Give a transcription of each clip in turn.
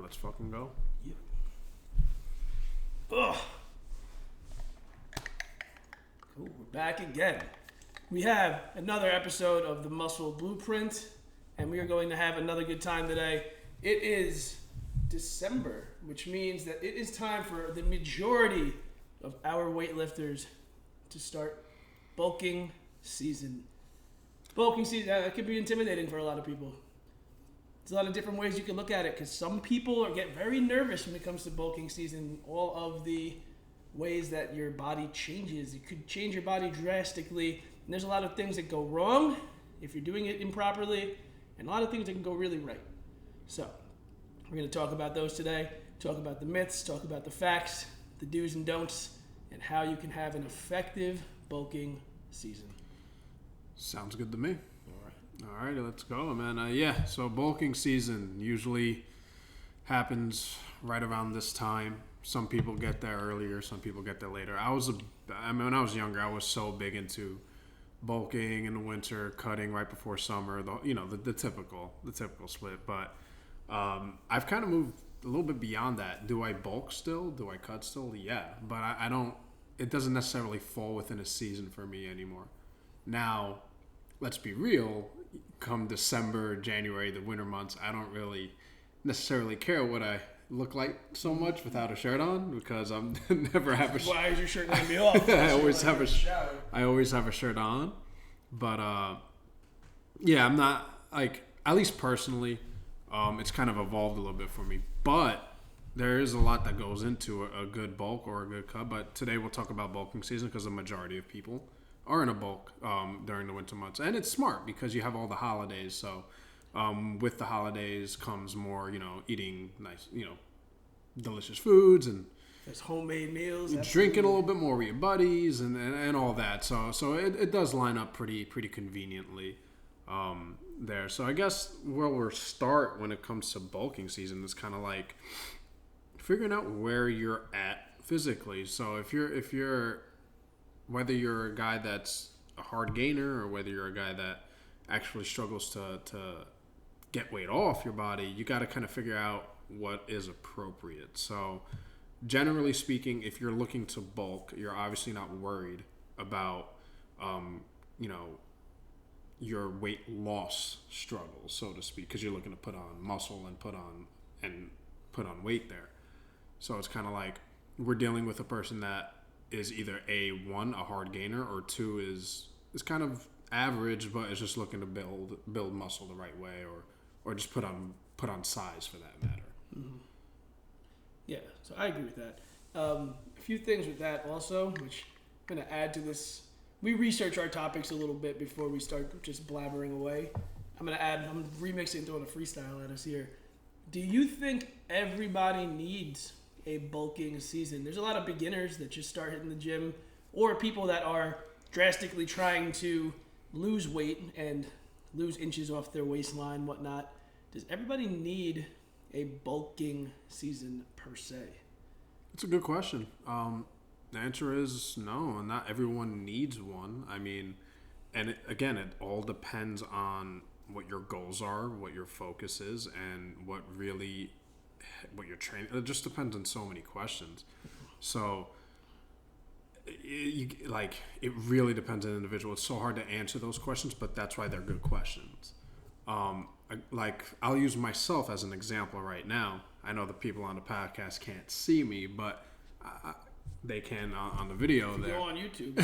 let's fucking go. Yeah. Ugh. Cool, we're back again. We have another episode of the Muscle Blueprint, and we are going to have another good time today. It is December, which means that it is time for the majority of our weightlifters to start bulking season. Bulking season, that can be intimidating for a lot of people. There's a lot of different ways you can look at it, because some people get very nervous when it comes to bulking season. All of the ways that your body changes. It could change your body drastically, and there's a lot of things that go wrong if you're doing it improperly, and a lot of things that can go really right. So, we're going to talk about those today, talk about the myths, talk about the facts, the do's and don'ts, and how you can have an effective bulking season. Sounds good to me. All right, let's go, man. So bulking season usually happens right around this time. Some people get there earlier, some people get there later. When I was younger, I was so big into bulking in the winter, cutting right before summer, the typical split. But I've kind of moved a little bit beyond that. Do I bulk still? Do I cut still? Yeah, but I don't. It doesn't necessarily fall within a season for me anymore. Now, let's be real. Come December, January, the winter months, I don't really necessarily care what I look like so much without a shirt on, because I'm never have a shirt. Why is your shirt going to be off? I always have a shirt on. But I'm not, like, at least personally, it's kind of evolved a little bit for me. But there is a lot that goes into a good bulk or a good cut. But today we'll talk about bulking season, because the majority of people are in a bulk during the winter months. And it's smart because you have all the holidays. So with the holidays comes more, eating nice, delicious foods, and there's homemade meals. Drinking a little bit more with your buddies and all that. So it does line up pretty conveniently there. So I guess where we'll start when it comes to bulking season is kind of like figuring out where you're at physically. So if you're whether you're a guy that's a hard gainer or whether you're a guy that actually struggles to get weight off your body, you got to kind of figure out what is appropriate. So generally speaking, if you're looking to bulk, you're obviously not worried about, your weight loss struggles, so to speak, because you're looking to put on muscle and put on weight there. So it's kind of like we're dealing with a person that is either one, a hard gainer, or two is kind of average, but is just looking to build muscle the right way, or just put on size for that matter. Mm-hmm. Yeah, so I agree with that. A few things with that also, which I'm going to add to this. We research our topics a little bit before we start just blabbering away. I'm remixing, throwing a freestyle at us here. Do you think everybody needs a bulking season? There's a lot of beginners that just start hitting the gym, or people that are drastically trying to lose weight and lose inches off their waistline, whatnot. Does everybody need a bulking season per se? It's a good question. The answer is no, not everyone needs one. I mean, and it all depends on what your goals are, what your focus is, and what you're training. It just depends on so many questions. So it really depends on the individual. It's so hard to answer those questions, but that's why they're good questions. I'll use myself as an example right now. I know the people on the podcast can't see me, but they can on the video there. Go on YouTube.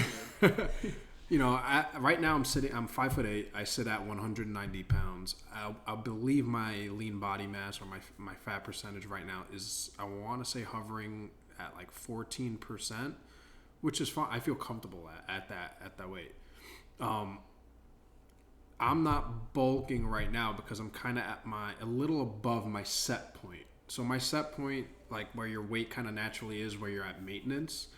Right now I'm 5'8". I sit at 190 pounds. I believe my lean body mass or my fat percentage right now is, I want to say, hovering at like 14%, which is fine. I feel comfortable at that weight. I'm not bulking right now because I'm kind of a little above my set point. So my set point, like where your weight kind of naturally is, where you're at maintenance,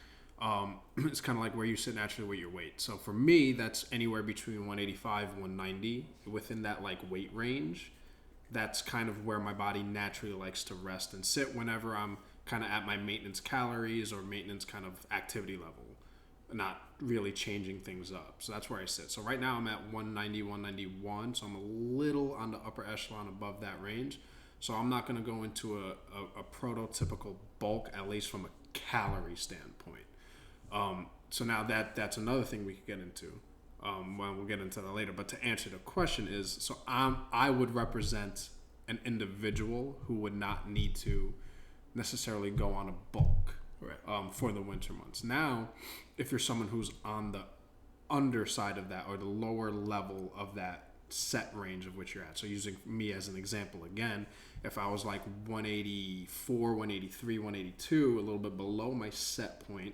it's kind of like where you sit naturally with your weight. So for me, that's anywhere between 185 and 190. Within that like weight range, that's kind of where my body naturally likes to rest and sit whenever I'm kind of at my maintenance calories or maintenance kind of activity level, not really changing things up. So that's where I sit. So right now I'm at 190, 191. So I'm a little on the upper echelon above that range. So I'm not going to go into a prototypical bulk, at least from a calorie standpoint. So now that's another thing we could get into. Well, we'll get into that later. But to answer the question is, so I would represent an individual who would not need to necessarily go on a bulk for the winter months. Now, if you're someone who's on the underside of that or the lower level of that set range of which you're at. So using me as an example again, if I was like 184, 183, 182, a little bit below my set point,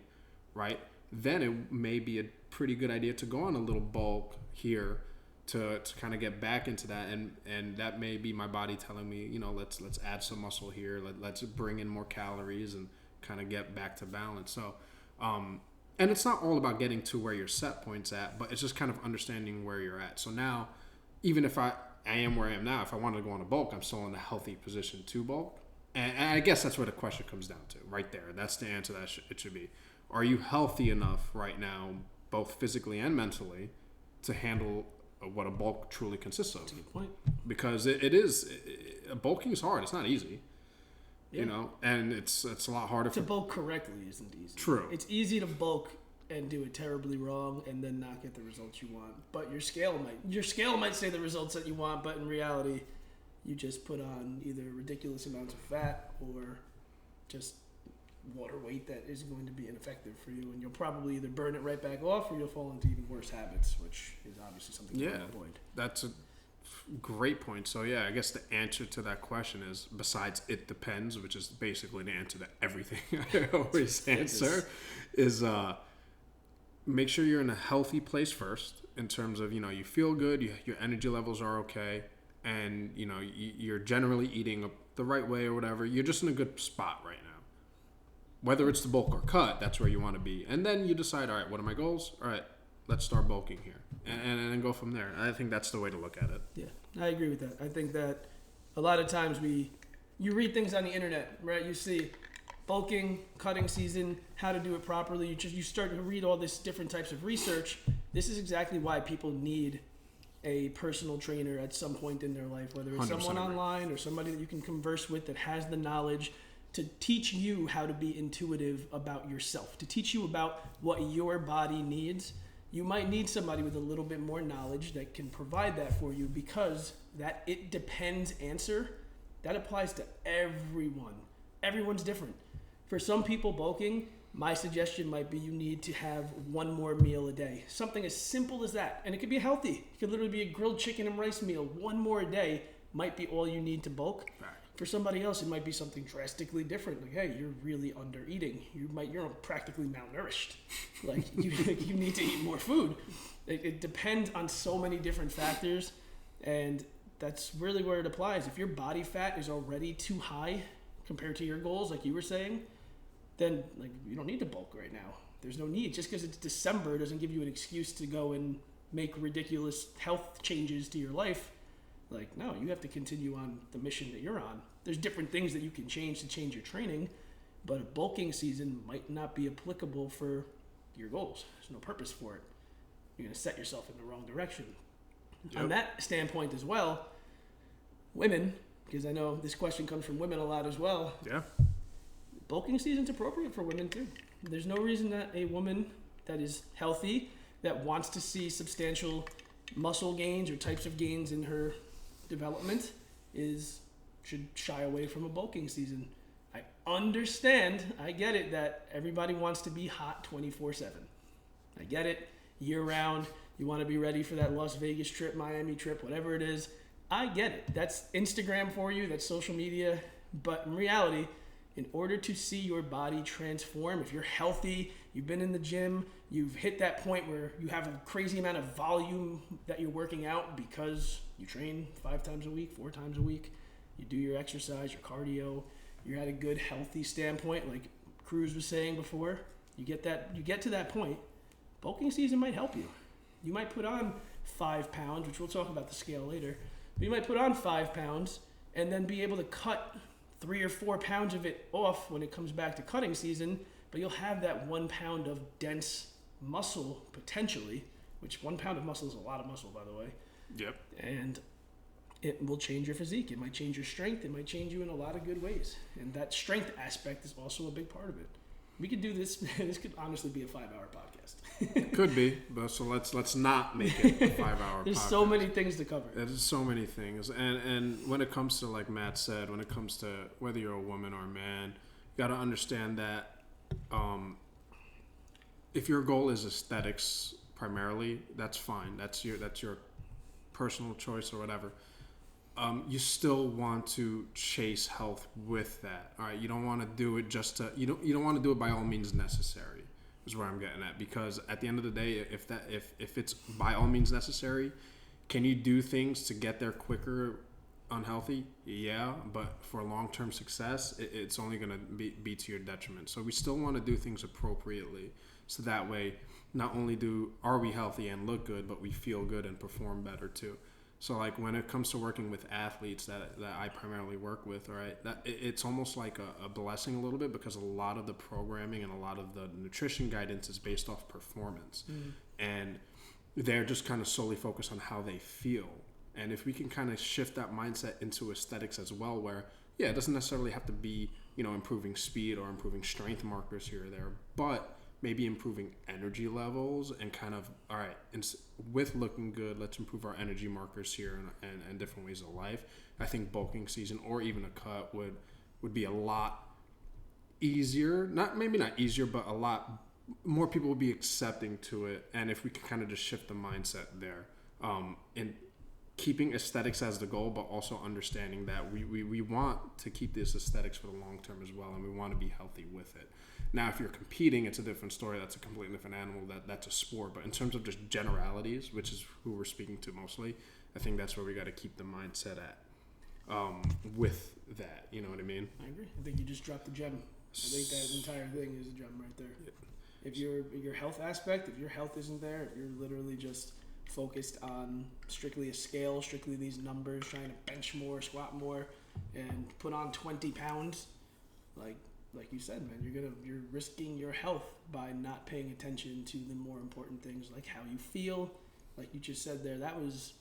right? Then it may be a pretty good idea to go on a little bulk here to kind of get back into that, and that may be my body telling me, you know, let's add some muscle here, let's bring in more calories and kind of get back to balance. So and it's not all about getting to where your set point's at, but it's just kind of understanding where you're at. So now, even if I am where I am now, if I wanted to go on a bulk, I'm still in a healthy position to bulk. And I guess that's where the question comes down to, right there. That's the answer that it should be. Are you healthy enough right now, both physically and mentally, to handle what a bulk truly consists of? That's a good point. Because bulking is hard. It's not easy. Yeah. You know, and it's a lot harder to bulk correctly isn't easy. True. It's easy to bulk and do it terribly wrong and then not get the results you want. But your scale might say the results that you want, but in reality, you just put on either ridiculous amounts of fat or just water weight that is going to be ineffective for you, and you'll probably either burn it right back off or you'll fall into even worse habits, which is obviously something to avoid. That's a great point. So yeah, I guess the answer to that question is, besides it depends, which is basically the answer to everything I always answer, is make sure you're in a healthy place first, in terms of, you know, you feel good, your energy levels are okay, and you know you're generally eating the right way or whatever. You're just in a good spot right now. Whether it's the bulk or cut, that's where you want to be. And then you decide, all right, what are my goals? All right, let's start bulking here. And then go from there. I think that's the way to look at it. Yeah, I agree with that. I think that a lot of times you read things on the internet, right? You see bulking, cutting season, how to do it properly. You start to read all this different types of research. This is exactly why people need a personal trainer at some point in their life, whether it's someone online or somebody that you can converse with that has the knowledge to teach you how to be intuitive about yourself, to teach you about what your body needs. You might need somebody with a little bit more knowledge that can provide that for you, because that it depends answer, that applies to everyone. Everyone's different. For some people bulking, my suggestion might be you need to have one more meal a day. Something as simple as that. And it could be healthy. It could literally be a grilled chicken and rice meal. One more a day might be all you need to bulk. Right. For somebody else, it might be something drastically different. Like, hey, you're really under eating. You're practically malnourished. Like, you need to eat more food. It depends on so many different factors, and that's really where it applies. If your body fat is already too high compared to your goals, like you were saying, then like you don't need to bulk right now. There's no need. Just because it's December doesn't give you an excuse to go and make ridiculous health changes to your life. Like, no, you have to continue on the mission that you're on. There's different things that you can change to change your training, but a bulking season might not be applicable for your goals. There's no purpose for it. You're going to set yourself in the wrong direction. Yep. On that standpoint as well, women, because I know this question comes from women a lot as well. Yeah. Bulking season's appropriate for women too. There's no reason that a woman that is healthy, that wants to see substantial muscle gains or types of gains in her development should shy away from a bulking season. I understand, I get it, that everybody wants to be hot 24/7. I get it, year round. You want to be ready for that Las Vegas trip, Miami trip, whatever it is. I get it. That's Instagram for you, that's social media. But in reality, in order to see your body transform, if you're healthy, you've been in the gym, you've hit that point where you have a crazy amount of volume that you're working out because you train 5 times a week, 4 times a week, you do your exercise, your cardio, you're at a good healthy standpoint, like Cruz was saying before, you get to that point, bulking season might help you. You might put on 5 pounds, which we'll talk about the scale later, but you might put on 5 pounds and then be able to cut 3 or 4 pounds of it off when it comes back to cutting season, but you'll have that 1 pound of dense muscle potentially, which 1 pound of muscle is a lot of muscle, by the way. Yep. And it will change your physique. It might change your strength. It might change you in a lot of good ways. And that strength aspect is also a big part of it. We could do this. This could honestly be a 5-hour podcast. Could be, but so let's not make it a 5-hour There's podcast. so many things to cover. There's so many things. And when it comes to, like Matt said, when it comes to whether you're a woman or a man, you got to understand that if your goal is aesthetics primarily, that's fine. That's your personal choice or whatever. You still want to chase health with that. All right, you don't want to do it just to you don't want to do it by all means necessary. Is where I'm getting at, because at the end of the day, if it's by all means necessary, can you do things to get there quicker unhealthy? Yeah, but for long-term success, it's only going to be to your detriment. So we still want to do things appropriately, so that way not only are we healthy and look good, but we feel good and perform better too. So like when it comes to working with athletes that I primarily work with, all right, it's almost like a blessing a little bit, because a lot of the programming and a lot of the nutrition guidance is based off performance. And they're just kind of solely focused on how they feel. And if we can kind of shift that mindset into aesthetics as well, where, yeah, it doesn't necessarily have to be, improving speed or improving strength markers here or there, but maybe improving energy levels and kind of, all right, with looking good, let's improve our energy markers here and different ways of life. I think bulking season or even a cut would be a lot easier. Maybe not easier, but a lot more people would be accepting to it. And if we could kind of just shift the mindset there, and keeping aesthetics as the goal, but also understanding that we want to keep this aesthetics for the long term as well, and we want to be healthy with it. Now, if you're competing, it's a different story. That's a completely different animal. That's a sport. But in terms of just generalities, which is who we're speaking to mostly, I think that's where we got to keep the mindset at with that. You know what I mean? I agree. I think you just dropped the gem. I think that entire thing is a gem right there. Yeah. If your health aspect, if your health isn't there, if you're literally just focused on strictly a scale, strictly these numbers, trying to bench more, squat more, and put on 20 pounds, like you said, man, you're risking your health by not paying attention to the more important things, like how you feel. Like you just said there, that's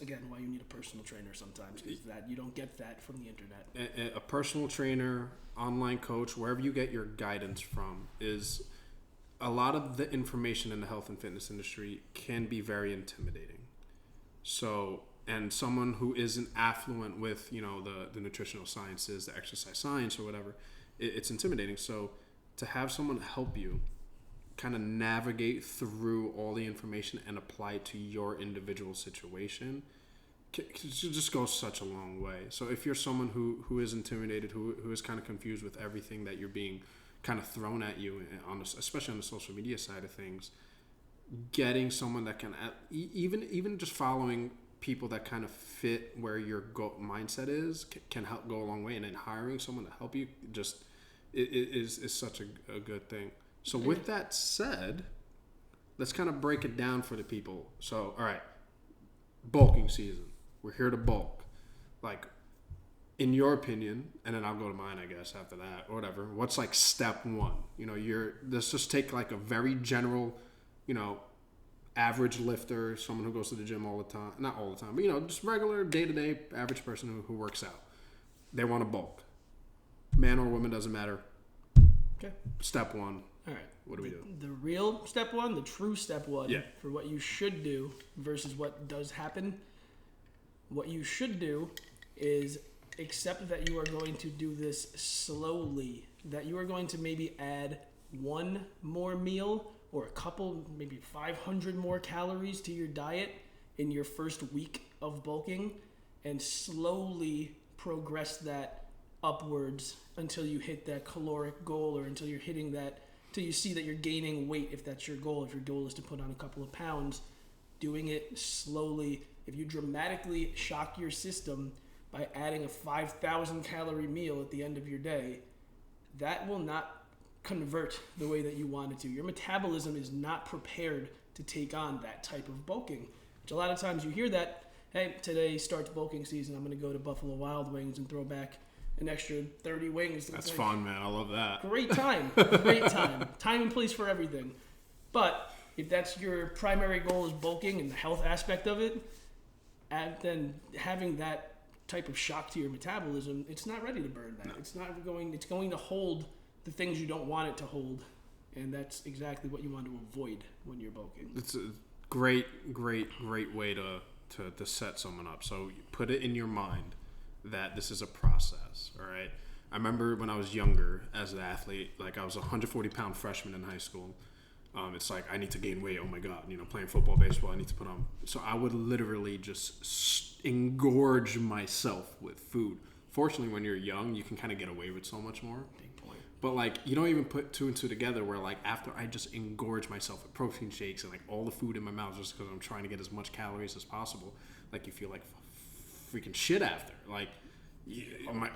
again why you need a personal trainer sometimes, because that you don't get that from the internet. A personal trainer, online coach, wherever you get your guidance from, is a lot of the information in the health and fitness industry can be very intimidating. So, and someone who isn't affluent with, the nutritional sciences, the exercise science or whatever, it's intimidating. So to have someone help you kind of navigate through all the information and apply it to your individual situation, it just goes such a long way. So if you're someone who is intimidated, who is kind of confused with everything that you're being kind of thrown at you, especially on the social media side of things, getting someone that can, even just following people that kind of fit where your mindset is, can help go a long way. And then hiring someone to help you just is such a good thing. So with that said, let's kind of break it down for the people. So, all right, bulking season. We're here to bulk. Like, in your opinion, and then I'll go to mine, I guess, after that, or whatever. What's like step one? Let's just take like a very general, average lifter, someone who goes to the gym all the time, not all the time, but just regular day-to-day average person who works out. They want to bulk. Man or woman, doesn't matter. Okay. Step one. All right. What do we do? The real step one, the true step one, yeah, for what you should do versus what does happen. What you should do is accept that you are going to do this slowly, that you are going to maybe add one more meal or a couple, maybe 500 more calories to your diet in your first week of bulking, and slowly progress that upwards until you hit that caloric goal, or until you're hitting that, till you see that you're gaining weight, if that's your goal. If your goal is to put on a couple of pounds, doing it slowly. If you dramatically shock your system by adding a 5,000 calorie meal at the end of your day, that will not convert the way that you want it to. Your metabolism is not prepared to take on that type of bulking, which a lot of times you hear that, hey, today starts bulking season, I'm going to go to Buffalo Wild Wings and throw back an extra 30 wings. That's fun, man. I love that. Great time. Great time. Time and place for everything. But if that's your primary goal is bulking and the health aspect of it, then having that type of shock to your metabolism, it's not ready to burn that. It's going to hold the things you don't want it to hold, and that's exactly what you want to avoid when you're bulking. It's a great way to set someone up. So you put it in your mind that this is a process, all right? I remember when I was younger as an athlete, like I was a 140-pound freshman in high school. It's like, I need to gain weight. Oh my God, playing football, baseball, I need to put on. So I would literally just engorge myself with food. Fortunately, when you're young, you can kind of get away with so much more. Big point. But like, you don't even put two and two together where like after I just engorge myself with protein shakes and like all the food in my mouth just because I'm trying to get as much calories as possible, like you feel like freaking shit after. Like,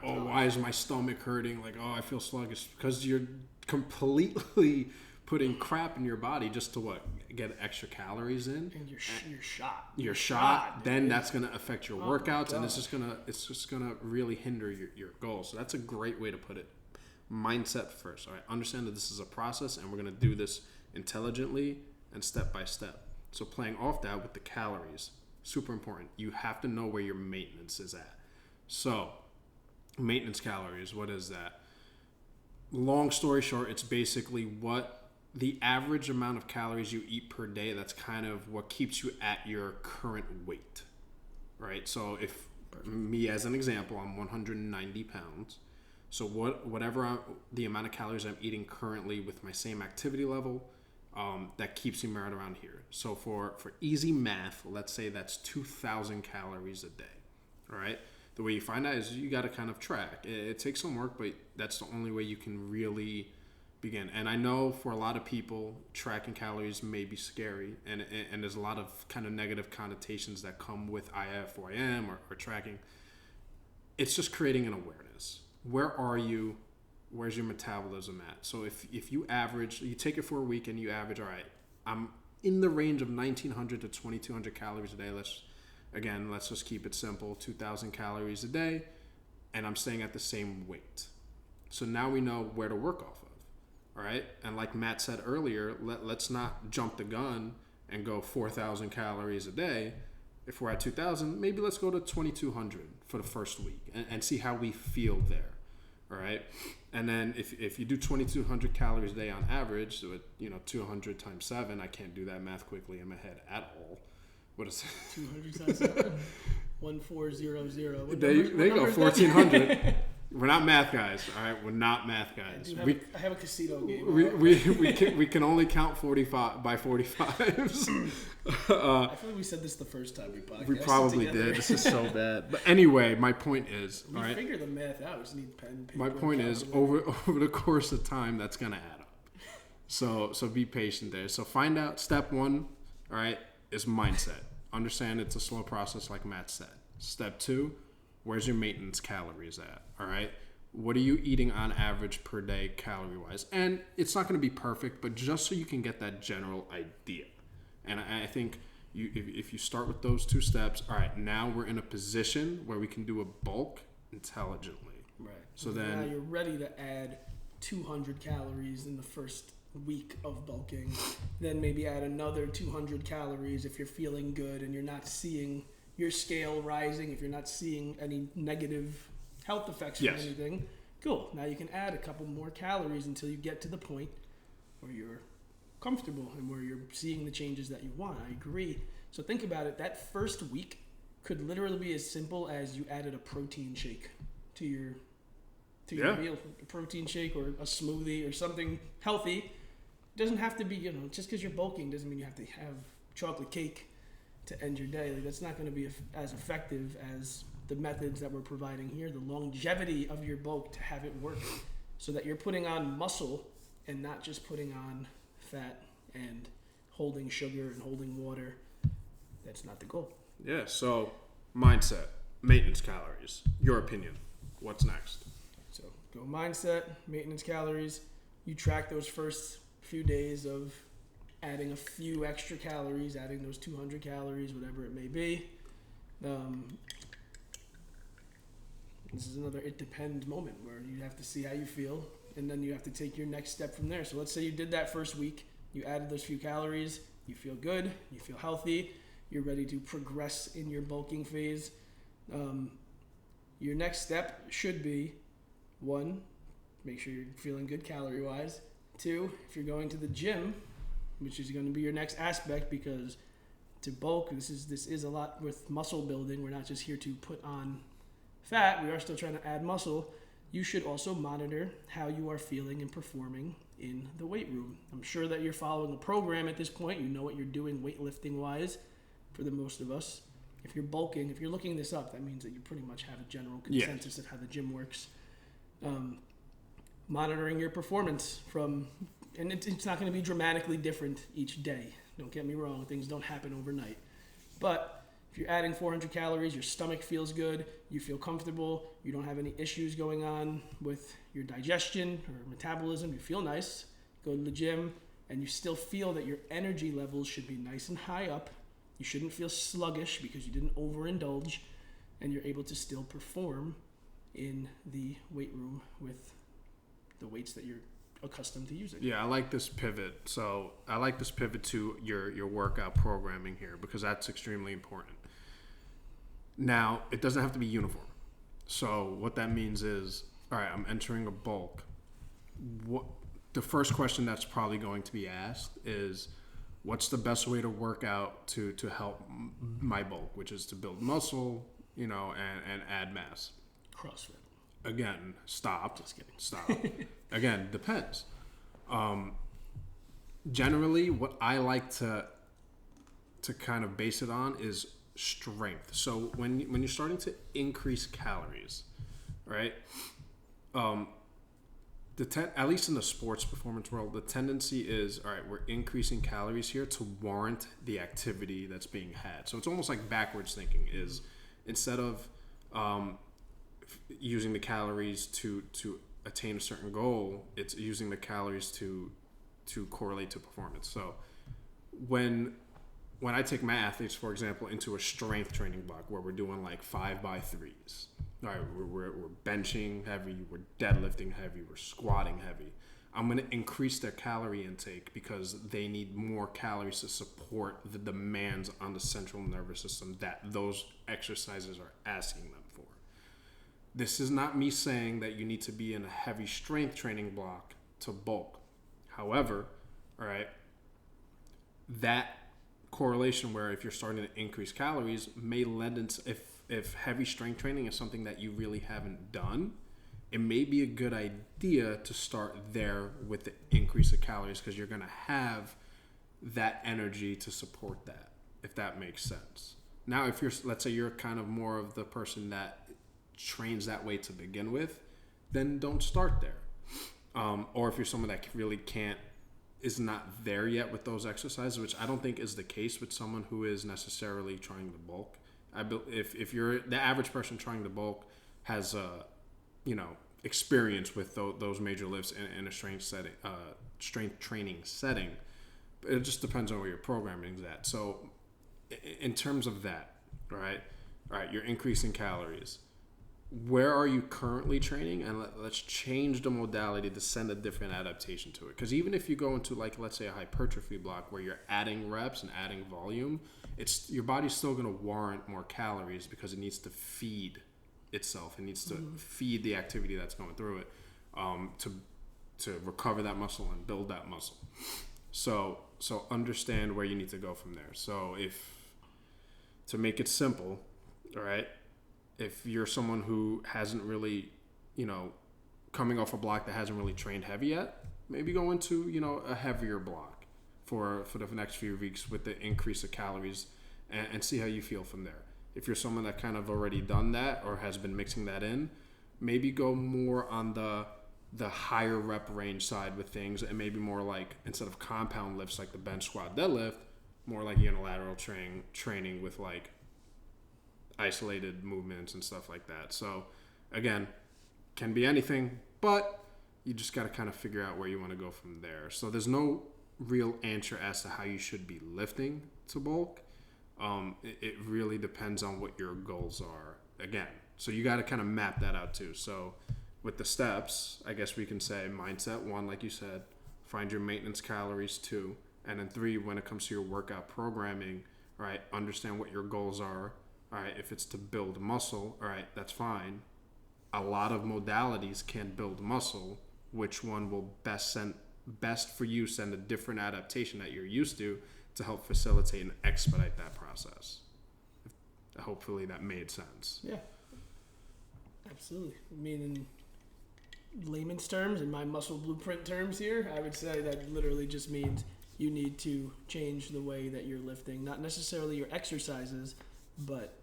why is my stomach hurting? Like, I feel sluggish. Because you're completely putting crap in your body just to get extra calories in, and you're shot. You're shot. Then that's gonna affect your workouts, and it's just gonna really hinder your goals. So that's a great way to put it. Mindset first. All right, understand that this is a process, and we're gonna do this intelligently and step by step. So playing off that with the calories, super important. You have to know where your maintenance is at. So maintenance calories, what is that? Long story short, it's basically what the average amount of calories you eat per day. That's kind of what keeps you at your current weight, right? So if me as an example, I'm 190 pounds. So whatever the amount of calories I'm eating currently with my same activity level, that keeps me right around here. So for easy math, let's say that's 2,000 calories a day, all right? The way you find that is you got to kind of track. It takes some work, but that's the only way you can really begin. And I know for a lot of people, tracking calories may be scary, and there's a lot of kind of negative connotations that come with IFYM or tracking. It's just creating an awareness. Where are you? Where's your metabolism at? So if you average, you take it for a week and you average, all right, I'm in the range of 1,900 to 2,200 calories a day. Let's just keep it simple, 2,000 calories a day, and I'm staying at the same weight. So now we know where to work off of, all right? And like Matt said earlier, let's not jump the gun and go 4,000 calories a day. If we're at 2,000, maybe let's go to 2,200 for the first week and see how we feel there, all right? And then if you do 2,200 calories a day on average, so 200 times 7, I can't do that math quickly in my head at all. What is it? 200 times 7? 1400. They go 1,400. We're not math guys, all right? We're not math guys. I have a casino game. We can only count 45 by 45s. I feel like we said this the first time we podcasted. We probably did. This is so bad. But anyway, my point is, we figure the math out. We just need pen, paper. My point is, over the course of time, that's gonna add up. So be patient there. So find out. Step 1, all right, is mindset. Understand it's a slow process, like Matt said. Step 2. Where's your maintenance calories at? All right. What are you eating on average per day calorie wise? And it's not going to be perfect, but just so you can get that general idea. And I think if you start with those 2 steps, all right, now we're in a position where we can do a bulk intelligently. Right. So then now you're ready to add 200 calories in the first week of bulking. Then maybe add another 200 calories if you're feeling good and you're not seeing your scale rising, if you're not seeing any negative health effects from anything. Cool. Now you can add a couple more calories until you get to the point where you're comfortable and where you're seeing the changes that you want. I agree. So think about it. That first week could literally be as simple as you added a protein shake to your meal. A protein shake or a smoothie or something healthy. It doesn't have to be, just because you're bulking doesn't mean you have to have chocolate cake to end your day. Like, that's not going to be as effective as the methods that we're providing here, the longevity of your bulk to have it work so that you're putting on muscle and not just putting on fat and holding sugar and holding water. That's not the goal. Yeah, so mindset, maintenance calories, your opinion. What's next? So go mindset, maintenance calories. You track those first few days of adding a few extra calories, adding those 200 calories, whatever it may be. This is another it depends moment where you have to see how you feel, and then you have to take your next step from there. So let's say you did that first week, you added those few calories, you feel good, you feel healthy, you're ready to progress in your bulking phase. Your next step should be, 1, make sure you're feeling good calorie-wise. 2, if you're going to the gym, which is going to be your next aspect, because to bulk, this is a lot with muscle building. We're not just here to put on fat. We are still trying to add muscle. You should also monitor how you are feeling and performing in the weight room. I'm sure that you're following a program at this point. You know what you're doing weightlifting-wise for the most of us. If you're bulking, if you're looking this up, that means that you pretty much have a general consensus of how the gym works. Monitoring your performance and it's not going to be dramatically different each day. Don't get me wrong, things don't happen overnight. But if you're adding 400 calories, your stomach feels good, you feel comfortable, you don't have any issues going on with your digestion or metabolism, you feel nice, go to the gym, and you still feel that your energy levels should be nice and high up. You shouldn't feel sluggish because you didn't overindulge, and you're able to still perform in the weight room with the weights that you're accustomed to using. Yeah, I like this pivot. So I like this pivot to your workout programming here, because that's extremely important. Now, it doesn't have to be uniform. So what that means is, all right, I'm entering a bulk. The first question that's probably going to be asked is, what's the best way to work out to help my bulk, which is to build muscle, and add mass? CrossFit. Again, stop. Just kidding. Stop. Again, depends. Generally, what I like to kind of base it on is strength. So when you're starting to increase calories, right? At least in the sports performance world, the tendency is, all right, we're increasing calories here to warrant the activity that's being had. So it's almost like backwards thinking is, instead of using the calories to attain a certain goal, it's using the calories to correlate to performance. So when I take my athletes, for example, into a strength training block where we're doing like 5x3s, all right, we're benching heavy, we're deadlifting heavy, we're squatting heavy, I'm going to increase their calorie intake because they need more calories to support the demands on the central nervous system that those exercises are asking them for. This is not me saying that you need to be in a heavy strength training block to bulk. However, all right, that correlation where if you're starting to increase calories may lend into, if heavy strength training is something that you really haven't done, it may be a good idea to start there with the increase of calories, because you're going to have that energy to support that, if that makes sense. Now, if let's say you're kind of more of the person that trains that way to begin with, then don't start there. Or if you're someone that really is not there yet with those exercises, which I don't think is the case with someone who is necessarily trying to bulk. If you're the average person trying to bulk has experience with those major lifts in a strength training setting, but it just depends on where your programming is at. So in terms of that, all right, you're increasing calories. Where are you currently training? And let's change the modality to send a different adaptation to it. Because even if you go into, like, let's say a hypertrophy block where you're adding reps and adding volume, your body's still going to warrant more calories because it needs to feed itself. It needs to feed the activity that's going through it to recover that muscle and build that muscle. So understand where you need to go from there. So to make it simple, all right, if you're someone who hasn't really, coming off a block that hasn't really trained heavy yet, maybe go into, a heavier block for the next few weeks with the increase of calories and see how you feel from there. If you're someone that kind of already done that or has been mixing that in, maybe go more on the higher rep range side with things, and maybe more like, instead of compound lifts like the bench, squat, deadlift, more like unilateral training with like isolated movements and stuff like that. So again, can be anything, but you just got to kind of figure out where you want to go from there. So there's no real answer as to how you should be lifting to bulk. It really depends on what your goals are, again. So you got to kind of map that out too. So with the steps, I guess we can say mindset 1, like you said, find your maintenance calories 2, and then 3, when it comes to your workout programming, All right, understand what your goals are. All right, if it's to build muscle, all right, that's fine. A lot of modalities can build muscle. Which one will best for you send a different adaptation that you're used to help facilitate and expedite that process? Hopefully that made sense. Yeah, absolutely. I mean, in layman's terms, in my muscle blueprint terms here, I would say that literally just means you need to change the way that you're lifting, not necessarily your exercises, but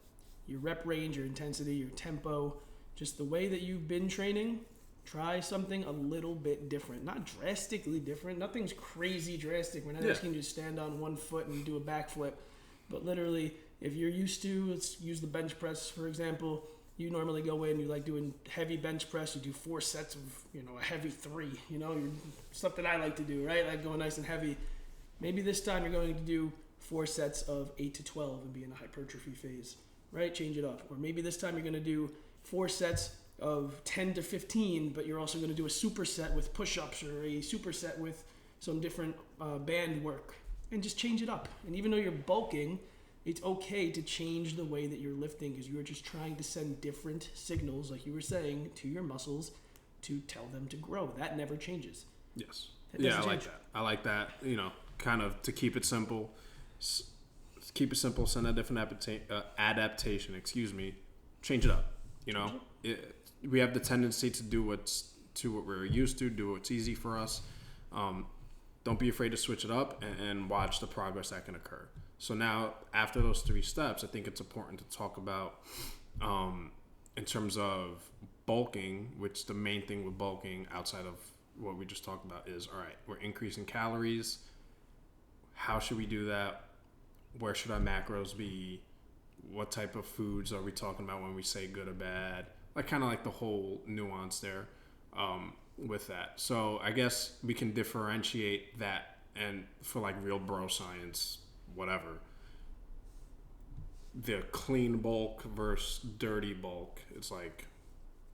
your rep range, your intensity, your tempo, just the way that you've been training. Try something a little bit different, not drastically different. Nothing's crazy drastic. We're not asking you to stand on one foot and do a backflip, but literally, if you're used to, let's use the bench press, for example. You normally go in, you like doing heavy bench press. You do 4 sets of, a heavy 3. Something I like to do, right? Like going nice and heavy. Maybe this time you're going to do 4 sets of 8 to 12 and be in a hypertrophy phase, right? Change it up. Or maybe this time you're going to do 4 sets of 10 to 15, but you're also going to do a superset with push-ups or a superset with some different band work, and just change it up. And even though you're bulking, it's okay to change the way that you're lifting, because you're just trying to send different signals, like you were saying, to your muscles to tell them to grow. That never changes. Yes. Yeah, I like that. I like that, kind of to keep it simple. Send a different adaptation, change it up. We have the tendency to do what we're used to, do what's easy for us. Don't be afraid to switch it up and watch the progress that can occur. So now, after those 3 steps, I think it's important to talk about in terms of bulking, which the main thing with bulking outside of what we just talked about is, all right, we're increasing calories. How should we do that? Where should our macros be? What type of foods are we talking about when we say good or bad? Kind of like the whole nuance there with that. So I guess we can differentiate that, and for real bro science, whatever, the clean bulk versus dirty bulk. It's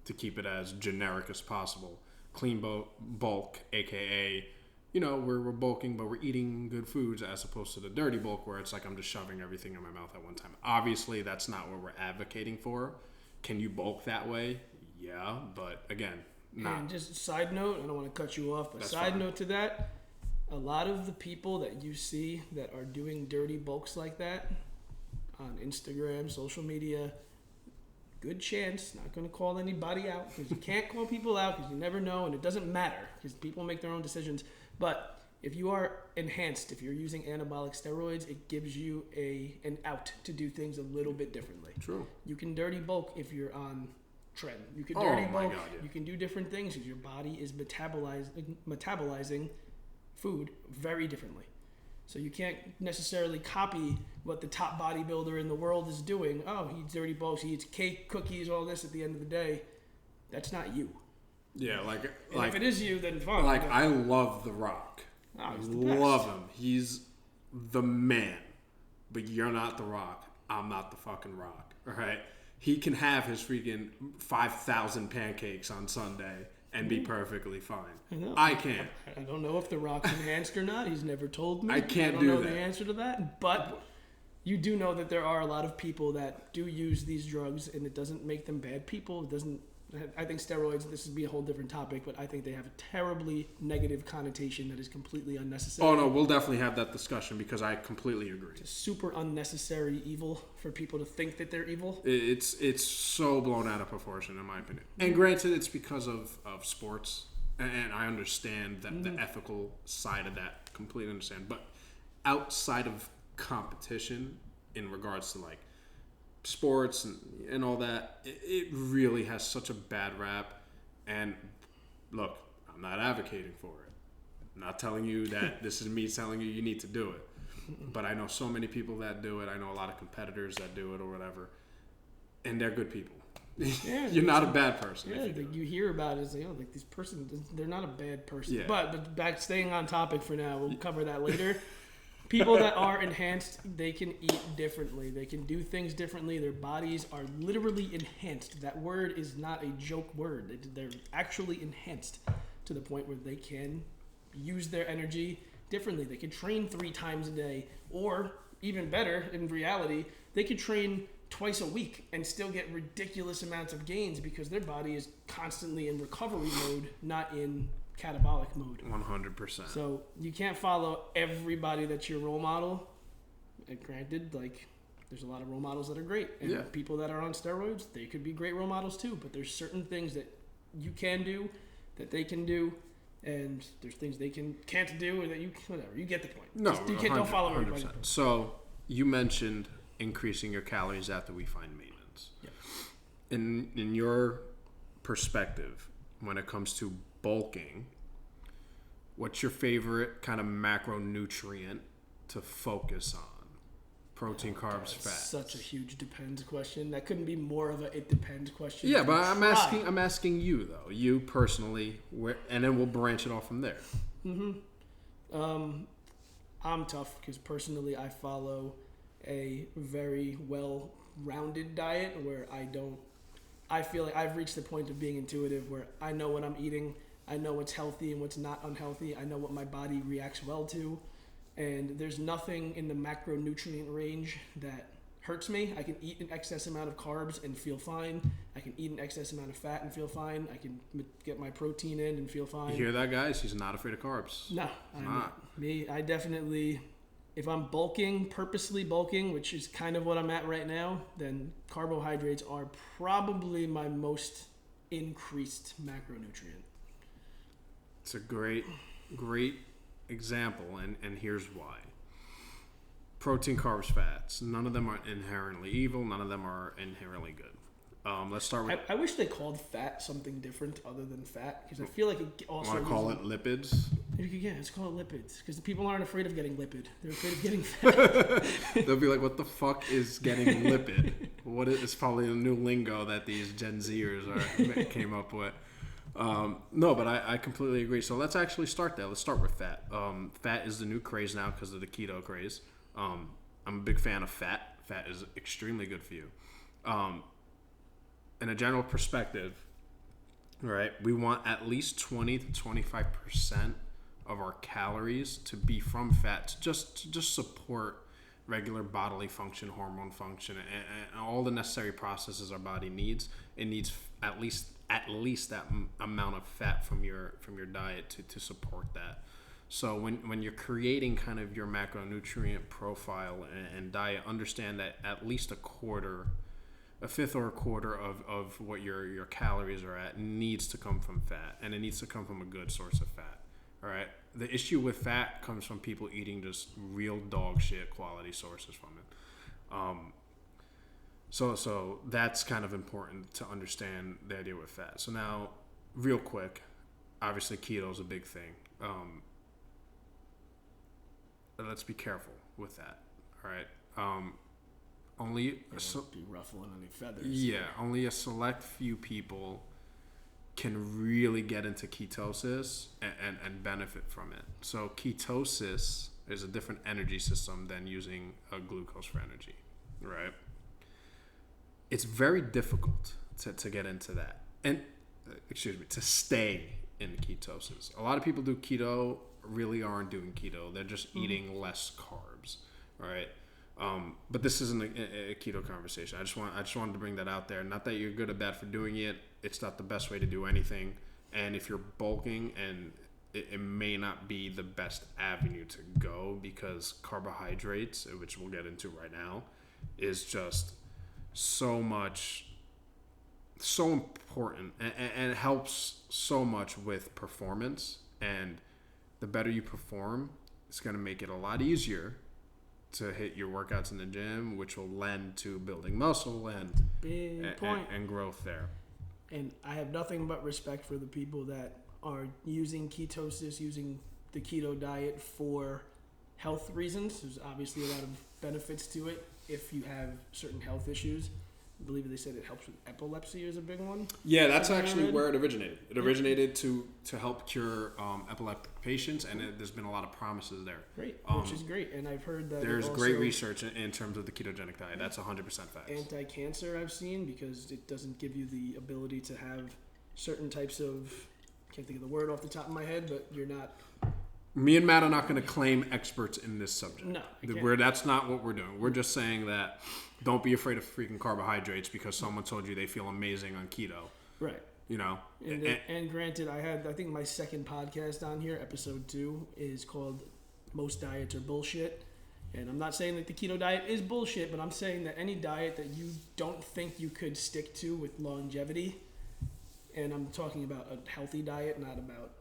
to keep it as generic as possible. Clean bulk, aka, we're bulking, but we're eating good foods, as opposed to the dirty bulk where it's I'm just shoving everything in my mouth at one time. Obviously, that's not what we're advocating for. Can you bulk that way? Yeah, but again, not. And just a side note, I don't want to cut you off, but That's note to that, a lot of the people that you see that are doing dirty bulks like that on Instagram, social media, good chance, not going to call anybody out, because you can't call people out because you never know, and it doesn't matter because people make their own decisions. But if you are enhanced, if you're using anabolic steroids, it gives you an out to do things a little bit differently. True. You can dirty bulk if you're on trend. You can dirty bulk. God, yeah. You can do different things because your body is metabolizing food very differently. So you can't necessarily copy what the top bodybuilder in the world is doing. Oh, he eats dirty bulks, he eats cake, cookies, all this at the end of the day. That's not you. Yeah, and if it is you, then fine. I love The Rock. Oh, he's I the best. love him. He's the man. But you're not The Rock. I'm not the fucking Rock. All right? He can have his freaking 5,000 pancakes on Sunday and be perfectly fine. I can't. I don't know if The Rock's enhanced or not. He's never told me. I can't do that. I don't know the answer to that. But you do know that there are a lot of people that do use these drugs, and it doesn't make them bad people. It doesn't. I think steroids, this would be a whole different topic, but I think they have a terribly negative connotation that is completely unnecessary. Oh, no, we'll definitely have that discussion because I completely agree. It's super unnecessary evil for people to think that they're evil. It's so blown out of proportion, in my opinion. And granted, it's because of sports, and I understand that the ethical side of that, completely understand. But outside of competition, in regards to sports and all that, it really has such a bad rap. And look, I'm not advocating for it. I'm not telling you that this is me telling you need to do it. But I know so many people that do it. I know a lot of competitors that do it or whatever. And they're good people. Yeah, You're not a bad person. Yeah, you hear about it as this person, they're not a bad person. Yeah. But back, staying on topic for now, we'll cover that later. People that are enhanced, they can eat differently. They can do things differently. Their bodies are literally enhanced. That word is not a joke word. They're actually enhanced to the point where they can use their energy differently. They can train 3 times a day, or even better, in reality, they could train twice a week and still get ridiculous amounts of gains because their body is constantly in recovery mode, not in catabolic mode. 100%. So you can't follow everybody that's your role model. And granted, like, there's a lot of role models that are great. And people that are on steroids, they could be great role models too. But there's certain things that you can do that they can do. And there's things they can't do or that you, whatever. You get the point. No, you don't follow everybody. 100%. So you mentioned increasing your calories after we find maintenance. Yeah. In your perspective, when it comes to bulking, what's your favorite kind of macronutrient to focus on? Protein, carbs, fat. Such a huge depends question. That couldn't be more of a it depends question. Yeah, but I'm asking you though. You personally, and then we'll branch it off from there. I'm tough because personally I follow a very well-rounded diet where I feel like I've reached the point of being intuitive where I know what I'm eating, I know what's healthy and what's not unhealthy, I know what my body reacts well to, and there's nothing in the macronutrient range that hurts me. I can eat an excess amount of carbs and feel fine. I can eat an excess amount of fat and feel fine. I can get my protein in and feel fine. You hear that, guys? He's not afraid of carbs. No, I'm not. I definitely, if I'm bulking, purposely bulking, which is kind of what I'm at right now, then carbohydrates are probably my most increased macronutrient. It's a great example, and here's why. Protein, carbs, fats. None of them are inherently evil. None of them are inherently good. Let's start with... I wish they called fat something different other than fat, because I feel like it also... Want to call it lipids? Yeah, let's call it lipids, because the people aren't afraid of getting lipid. They're afraid of getting fat. They'll be like, what the fuck is getting lipid? It's probably a new lingo that these Gen Zers came up with. No, but I completely agree. So let's actually start there. Let's start with fat. Fat is the new craze now because of the keto craze. I'm a big fan of fat. Fat is extremely good for you. In a general perspective, right, we want at least 20 to 25% of our calories to be from fat to just support regular bodily function, hormone function, and all the necessary processes our body needs. It needs at least that amount of fat from your diet to support that. So when you're creating kind of your macronutrient profile and diet, understand that at least a fifth or a quarter of what your calories are at needs to come from fat, and it needs to come from a good source of fat. All right. The issue with fat comes from people eating just real dog shit quality sources from it. So that's kind of important to understand the idea with fat. So now, real quick, obviously keto is a big thing. Let's be careful with that. All right. Only be ruffling any feathers. Yeah, only a select few people can really get into ketosis and benefit from it. So ketosis is a different energy system than using a glucose for energy, right? It's very difficult to get into that. And, to stay in ketosis. A lot of people do keto, really aren't doing keto. They're just eating less carbs, right? But this isn't a keto conversation. I just wanted to bring that out there. Not that you're good or bad for doing it. It's not the best way to do anything. And if you're bulking, and it may not be the best avenue to go, because carbohydrates, which we'll get into right now, is just so important and it helps so much with performance. And the better you perform, it's going to make it a lot easier to hit your workouts in the gym, which will lend to building muscle and growth there. And I have nothing but respect for the people that are using ketosis, using the keto diet for health reasons. There's obviously a lot of benefits to it if you have certain health issues. I believe they said it helps with epilepsy is a big one. Yeah, that's actually where it originated. It originated to help cure epileptic patients, and there's been a lot of promises there. Great, which is great. And I've heard that there's great research in terms of the ketogenic diet. That's 100% facts. Anti-cancer I've seen, because it doesn't give you the ability to have certain types of, I can't think of the word off the top of my head, but you're not Me and Matt are not going to claim experts in this subject. No, That's not what we're doing. We're just saying that don't be afraid of freaking carbohydrates because someone told you they feel amazing on keto. Right. You know? And granted, I think my second podcast on here, episode 2, is called Most Diets Are Bullshit. And I'm not saying that the keto diet is bullshit, but I'm saying that any diet that you don't think you could stick to with longevity, and I'm talking about a healthy diet, not about,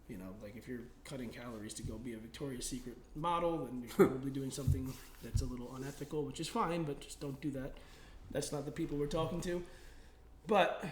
you know, like if you're cutting calories to go be a Victoria's Secret model, then you're probably doing something that's a little unethical, which is fine, but just don't do that. That's not the people we're talking to. But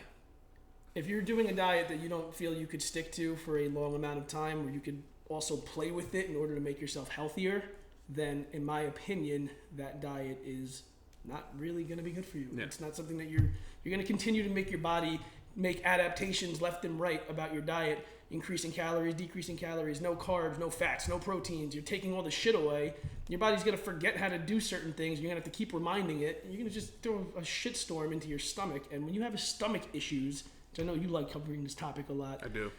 if you're doing a diet that you don't feel you could stick to for a long amount of time, where you could also play with it in order to make yourself healthier, then in my opinion, that diet is not really going to be good for you. Yeah. It's not something that you're going to continue to make your body make adaptations left and right about your diet, increasing calories, decreasing calories, no carbs, no fats, no proteins. You're taking all the shit away. Your body's going to forget how to do certain things. You're going to have to keep reminding it. You're going to just throw a shitstorm into your stomach. And when you have stomach issues, which I know you like covering this topic a lot. I do.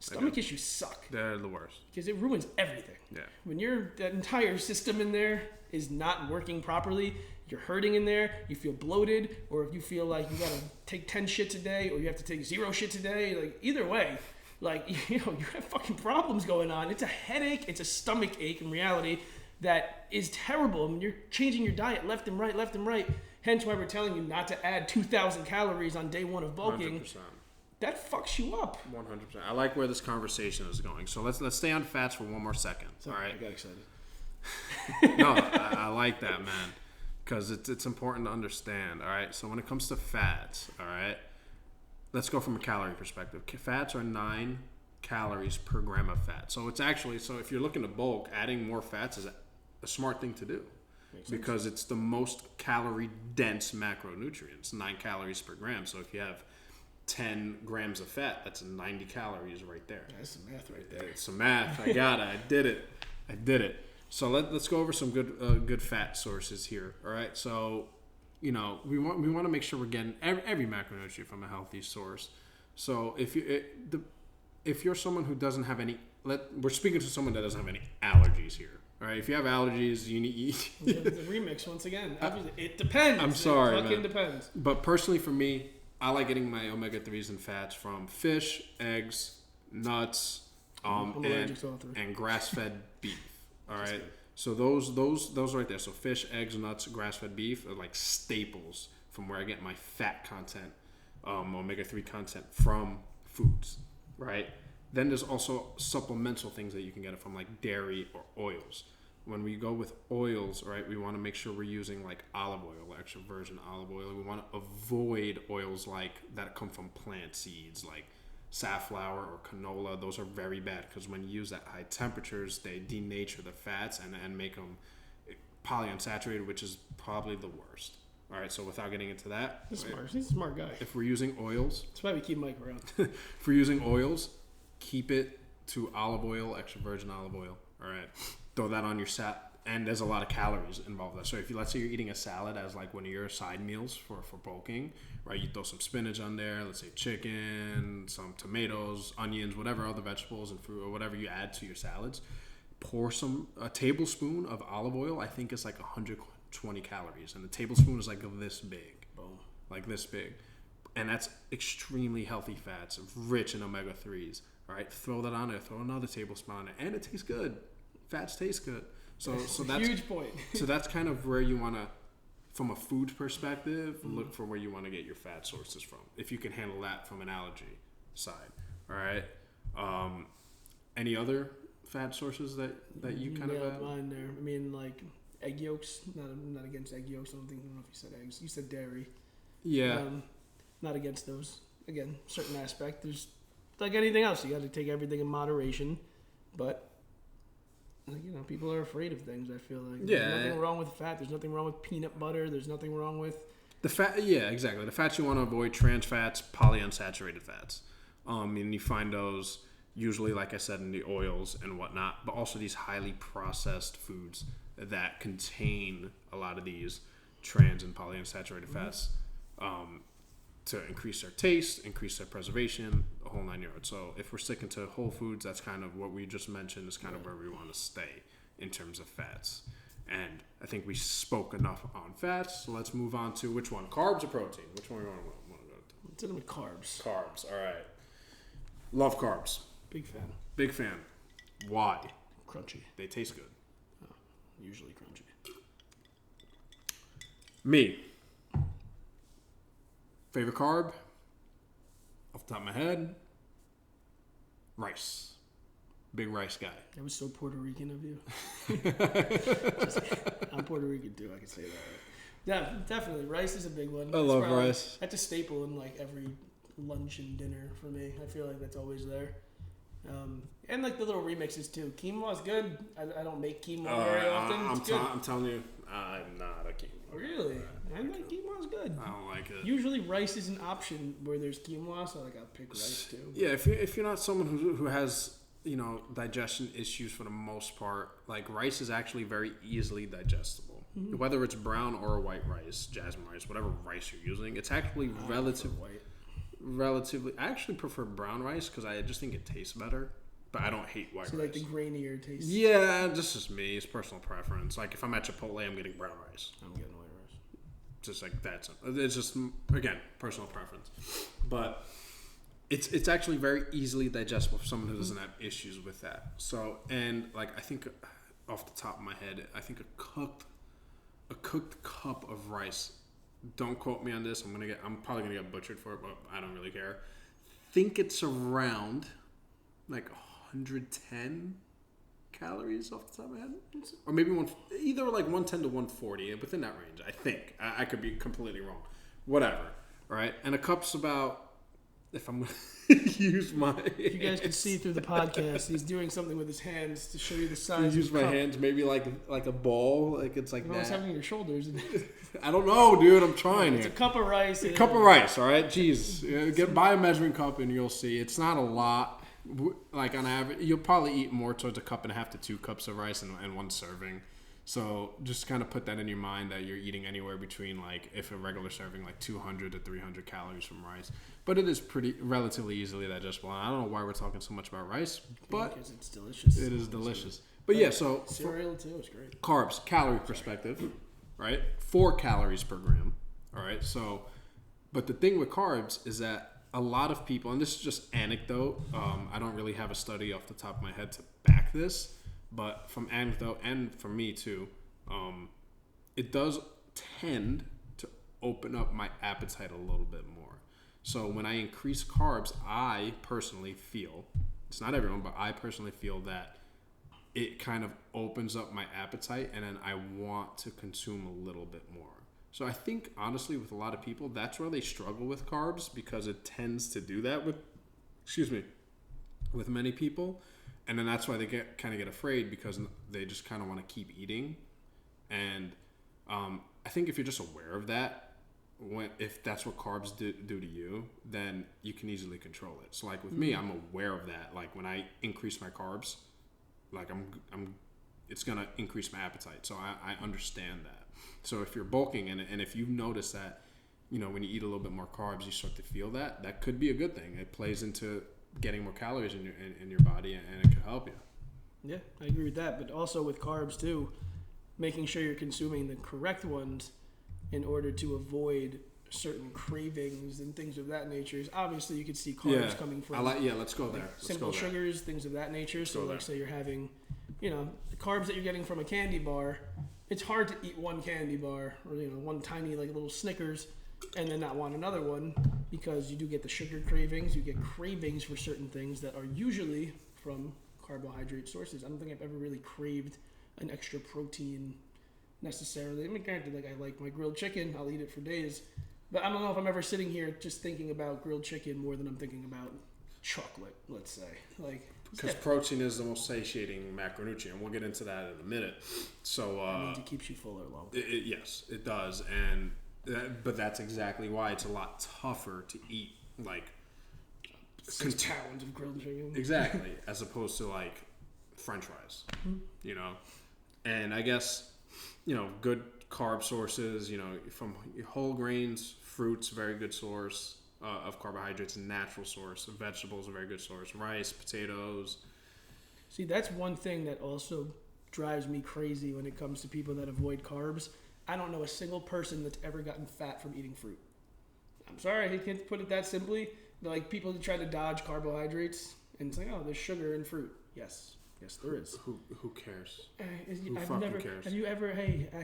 Stomach issues suck. They're the worst. Because it ruins everything. Yeah. When that entire system in there is not working properly, you're hurting in there, you feel bloated, or if you feel like you gotta take 10 shits a day, or you have to take 0 shits a day, like either way, like, you know, you have fucking problems going on. It's a headache, it's a stomach ache in reality that is terrible. I mean, you're changing your diet left and right. Hence why we're telling you not to add 2,000 calories on day 1 of bulking. 100%. That fucks you up. 100%. I like where this conversation is going. So let's stay on fats for one more second. Sorry, all right. I got excited. No, I like that, man, because it's important to understand. All right. So when it comes to fats, all right, let's go from a calorie perspective. Fats are 9 calories per gram of fat. So it's actually, so if you're looking to bulk, adding more fats is a smart thing to do. Because it's the most calorie dense macronutrients, 9 calories per gram. So if you have 10 grams of fat, that's 90 calories right there. That's some math right there. It's some math. I got it. I did it. So let's go over some good fat sources here. All right. So, you know, we want to make sure we're getting every macronutrient from a healthy source. So if you're someone who doesn't have any, we're speaking to someone that doesn't have any allergies here. All right, if you have allergies, you need the remix once again. It depends. I'm sorry, it fucking depends. But personally, for me, I like getting my omega-3s and fats from fish, eggs, nuts, and grass-fed beef. All right, so those right there. So fish, eggs, nuts, grass-fed beef are like staples from where I get my fat content, omega-3 content from foods. Right. Then there's also supplemental things that you can get it from, like dairy or oils. When we go with oils, right, we want to make sure we're using like olive oil, extra virgin olive oil. We want to avoid oils like that come from plant seeds, like safflower or canola. Those are very bad because when you use at high temperatures, they denature the fats and make them polyunsaturated, which is probably the worst. All right, so without getting into that, he's a smart guy. If we're using oils, that's why we keep Mike around. If we're using oils, keep it to olive oil, extra virgin olive oil. All right, throw that on your salad, and there's a lot of calories involved. So if let's say you're eating a salad as like one of your side meals for bulking, right? You throw some spinach on there, let's say chicken, some tomatoes, onions, whatever other vegetables and fruit or whatever you add to your salads. Pour a tablespoon of olive oil. I think it's like 120 calories, and the tablespoon is like this big. Boom. Like this big. And that's extremely healthy fats, rich in omega-3s. All right, throw that on there. Throw another tablespoon on it, and it tastes good. Fats taste good. So that's a huge point. So that's kind of where you want to, from a food perspective, look for where you want to get your fat sources from. If you can handle that from an allergy side. All right. Any other fat sources that you kind of have? Mine there. I mean, like egg yolks. Not against egg yolks. I don't know if you said eggs. You said dairy. Yeah. Not against those. Again, certain aspect. There's like anything else. You got to take everything in moderation. But you know, people are afraid of things. I feel like there's nothing wrong with fat. There's nothing wrong with peanut butter. There's nothing wrong with the fat. Yeah, exactly. The fats you want to avoid: trans fats, polyunsaturated fats. And you find those usually, like I said, in the oils and whatnot, but also these highly processed foods that contain a lot of these trans and polyunsaturated fats to increase their taste, increase their preservation, a whole 9 yards. So if we're sticking to whole foods, that's kind of what we just mentioned is kind of where we want to stay in terms of fats. And I think we spoke enough on fats, so let's move on to which one? Carbs or protein? Which one do you want to go to? Let's hit them with carbs. Carbs, all right. Love carbs. Big fan. Big fan. Why? Crunchy. They taste good. Oh, usually crunchy. Me. Favorite carb? Off the top of my head, rice. Big rice guy. That was so Puerto Rican of you. I'm Puerto Rican too, I can say that. Yeah, definitely. Rice is a big one. I love rice. That's a staple in like every lunch and dinner for me. I feel like that's always there. And like the little remixes too. Quinoa's good. I don't make quinoa very often. I'm telling you, I'm not a quinoa. Really? I like quinoa's good. I don't like it. Usually rice is an option where there's quinoa, so like I'll pick rice too. Yeah, if you're not someone who has digestion issues for the most part, like rice is actually very easily digestible. Mm-hmm. Whether it's brown or white rice, jasmine rice, whatever rice you're using, it's actually relatively. I actually prefer brown rice because I just think it tastes better. But I don't hate white rice. So like the grainier taste. Yeah, this is me. It's personal preference. Like if I'm at Chipotle, I'm getting brown rice. I'm getting white rice. Just like that. It's just again personal preference. But it's actually very easily digestible for someone who doesn't have issues with that. So and like I think off the top of my head, I think a cooked cup of rice. Don't quote me on this. I'm probably gonna get butchered for it, but I don't really care. Think it's around like 110 calories off the top of my head, or maybe either like 110 to 140 within that range. I think I could be completely wrong. Whatever. All right, and a cup's about. If I'm gonna use my hands. If you guys can see through the podcast, he's doing something with his hands to show you the size. Use my hands, maybe like a bowl, like it's like you always having your shoulders. I don't know, dude. I'm trying It's a cup of rice. A cup of rice, all right. Jeez, buy a measuring cup and you'll see. It's not a lot. Like on average, you'll probably eat more towards a cup and a half to 2 cups of rice in one serving. So just kind of put that in your mind that you're eating anywhere between like if a regular serving like 200 to 300 calories from rice. But it is relatively easily digestible. And I don't know why we're talking so much about rice, but because it's delicious. It is delicious. But yeah, so cereal too is great. Carbs, calorie perspective, right? 4 calories per gram. All right. So, but the thing with carbs is that a lot of people, and this is just anecdote. I don't really have a study off the top of my head to back this. But from anecdote and from me too, it does tend to open up my appetite a little bit more. So when I increase carbs, I personally feel, it's not everyone, but I personally feel that it kind of opens up my appetite and then I want to consume a little bit more. So I think honestly with a lot of people, that's where they struggle with carbs because it tends to do that with many people. And then that's why they get afraid because they just kind of want to keep eating. And I think if you're just aware of that, if that's what carbs do to you, then you can easily control it. So like with me, I'm aware of that. Like when I increase my carbs, like it's gonna increase my appetite. So I understand that. So if you're bulking and if you notice that, when you eat a little bit more carbs, you start to feel that could be a good thing. It plays into getting more calories in your body and it could help you. Yeah, I agree with that. But also with carbs too, making sure you're consuming the correct ones in order to avoid certain cravings and things of that nature. Obviously, you could see carbs coming from. Let's go there. Simple sugars, things of that nature. So like say you're having, the carbs that you're getting from a candy bar. It's hard to eat one candy bar or one tiny like little Snickers and then not want another one because you do get the sugar cravings. You get cravings for certain things that are usually from carbohydrate sources. I don't think I've ever really craved an extra protein necessarily. I mean, granted, like I like my grilled chicken. I'll eat it for days. But I don't know if I'm ever sitting here just thinking about grilled chicken more than I'm thinking about chocolate, let's say. Because protein is the most satiating macronutrient. We'll get into that in a minute. So that means it keeps you fuller longer. Yes, it does. But that's exactly why it's a lot tougher to eat 6 pounds of grilled chicken. Exactly, as opposed to like French fries. And I guess good carb sources. From whole grains, fruits, very good source. of carbohydrates, natural source. Vegetables, a very good source. Rice, potatoes. See, that's one thing that also drives me crazy when it comes to people that avoid carbs. I don't know a single person that's ever gotten fat from eating fruit. I'm sorry, I can't put it that simply. But like people that try to dodge carbohydrates, and it's like, oh, there's sugar in fruit. Yes, there is. Who cares? Who fucking never, cares? Have you ever? Hey, I